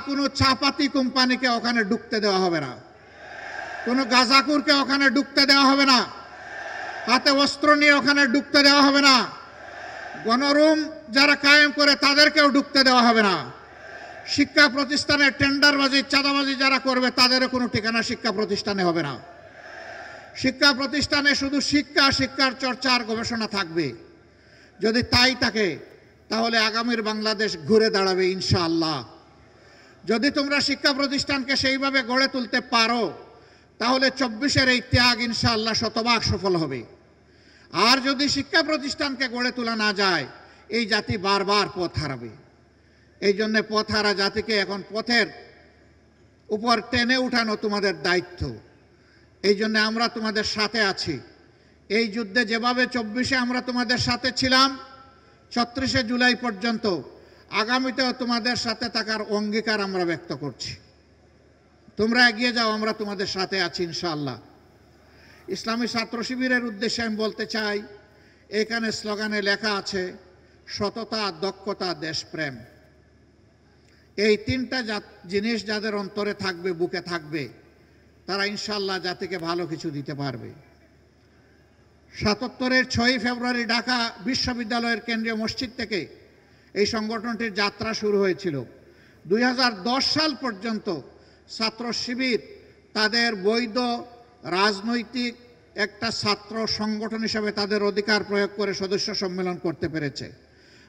কোনো চাপাতি কোম্পানিকে ওখানে ঢুকতে দেওয়া হবে না, কোনো গাঁজাখুরকে ওখানে ঢুকতে দেওয়া হবে না, হাতে অস্ত্র নিয়ে ওখানে ঢুকতে দেওয়া হবে না, গণরুম যারা কায়েম করে তাদেরকেও ঢুকতে দেওয়া হবে না। শিক্ষা প্রতিষ্ঠানে টেন্ডারবাজি চাঁদাবাজি যারা করবে তাদেরও কোনো ঠিকানা শিক্ষা প্রতিষ্ঠানে হবে না। শিক্ষা প্রতিষ্ঠানে শুধু শিক্ষা, শিক্ষার চর্চা আর গবেষণা থাকবে। যদি তাই থাকে তাহলে আগামীর বাংলাদেশ ঘুরে দাঁড়াবে ইনশাআল্লাহ। যদি তোমরা শিক্ষা প্রতিষ্ঠানকে সেইভাবে গড়ে তুলতে পারো তাহলে 24-এর এই ত্যাগ ইনশাআল্লাহ শতভাগ সফল হবে। আর যদি শিক্ষা প্রতিষ্ঠানকে গড়ে তোলা না যায় এই জাতি বারবার পথ হারাবে। এই জন্য পথ হারা জাতিকে এখন পথের উপর টেনে উঠানো তোমাদের দায়িত্ব। এই জন্য আমরা তোমাদের সাথে আছি। এই যুদ্ধে যেভাবে 24-এ আমরা তোমাদের সাথে ছিলাম 36শে জুলাই পর্যন্ত, আগামীতেও তোমাদের সাথে থাকার অঙ্গীকার আমরা ব্যক্ত করছি। তোমরা এগিয়ে যাও, আমরা তোমাদের সাথে আছি ইনশাআল্লাহ। ইসলামী ছাত্র শিবিরের উদ্দেশ্যে আমি বলতে চাই, এখানে স্লোগানে লেখা আছে সততা, দক্ষতা, দেশপ্রেম। এই তিনটা জিনিস যাদের অন্তরে থাকবে, বুকে থাকবে, তারা ইনশাআল্লাহ জাতিকে ভালো কিছু দিতে পারবে। 77-এর 6ই ফেব্রুয়ারি ঢাকা বিশ্ববিদ্যালয়ের কেন্দ্রীয় মসজিদ থেকে এই সংগঠনটির যাত্রা শুরু হয়েছিল। 2010 সাল পর্যন্ত ছাত্র শিবির তাদের বৈধ রাজনৈতিক একটা ছাত্র সংগঠন হিসেবে তাদের অধিকার প্রয়োগ করে সদস্য সম্মেলন করতে পেরেছে।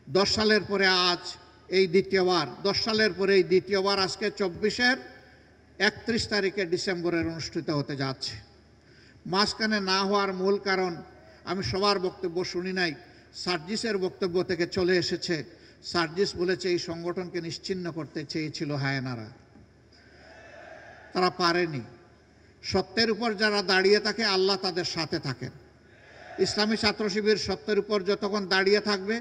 10 সালের পরে আজ এই দ্বিতীয়বার, 10 সালের পরে এই দ্বিতীয়বার আজকে 24-এর 31 তারিখে ডিসেম্বরের অনুষ্ঠিত হতে যাচ্ছে। মাঝখানে না হওয়ার মূল কারণ আমি সবার বক্তব্য শুনি নাই, সার্জিসের বক্তব্য থেকে চলে এসেছে। সার্জিস বলেছে এই সংগঠনকে নিশ্চিহ্ন করতে চেয়েছিল হায়নারা, তারা পারেনি। সত্যের উপর যারা দাঁড়িয়ে থাকে আল্লাহ তাদের সাথে থাকেন। ইসলামী ছাত্র শিবির সত্যের উপর যতক্ষণ দাঁড়িয়ে থাকবে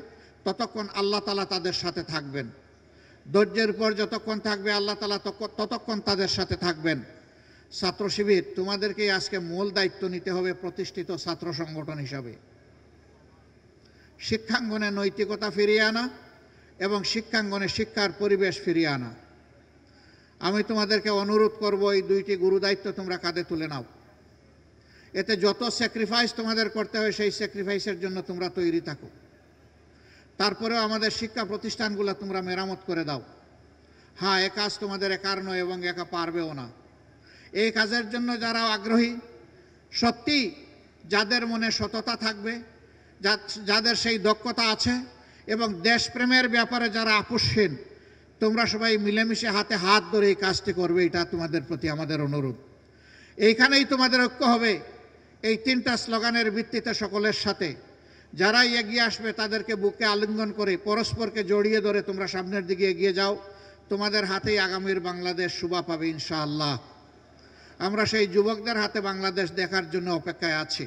ততক্ষণ আল্লাহ তাআলা তাদের সাথে থাকবেন। ধৈর্যের উপর যতক্ষণ থাকবে আল্লাহ তাআলা ততক্ষণ তাদের সাথে থাকবেন। ছাত্র শিবির তোমাদেরকেই আজকে মূল দায়িত্ব নিতে হবে প্রতিষ্ঠিত ছাত্র সংগঠন হিসাবে। শিক্ষাঙ্গনে নৈতিকতা ফিরিয়ে আনা এবং শিক্ষাঙ্গনে শিক্ষার পরিবেশ ফিরিয়ে আনা। আমি তোমাদেরকে অনুরোধ করব এই দুইটি গুরু দায়িত্ব তোমরা কাঁধে তুলে নাও। এতে যত স্যাক্রিফাইস তোমাদের করতে হয় সেই স্যাক্রিফাইসের জন্য তোমরা তৈরি থাকো। তারপরেও আমাদের শিক্ষা প্রতিষ্ঠানগুলো তোমরা মেরামত করে দাও। হ্যাঁ, এ কাজ তোমাদের একার নয় এবং একা পারবেও না। এই কাজের জন্য যারা আগ্রহী, সত্যি যাদের মনে সততা থাকবে, যাদের সেই দক্ষতা আছে এবং দেশপ্রেমের ব্যাপারে যারা আপোষহীন, তোমরা সবাই মিলেমিশে হাতে হাত ধরে এই কাজটি করবে। এটা তোমাদের প্রতি আমাদের অনুরোধ। এইখানেই তোমাদের ঐক্য হবে এই তিনটা স্লোগানের ভিত্তিতে সকলের সাথে। যারাই এগিয়ে আসবে তাদেরকে বুকে আলিঙ্গন করে পরস্পরকে জড়িয়ে ধরে তোমরা সামনের দিকে এগিয়ে যাও। তোমাদের হাতেই আগামীর বাংলাদেশ শোভা পাবে ইনশাআল্লাহ। আমরা সেই যুবকদের হাতে বাংলাদেশ দেখার জন্য অপেক্ষায় আছি।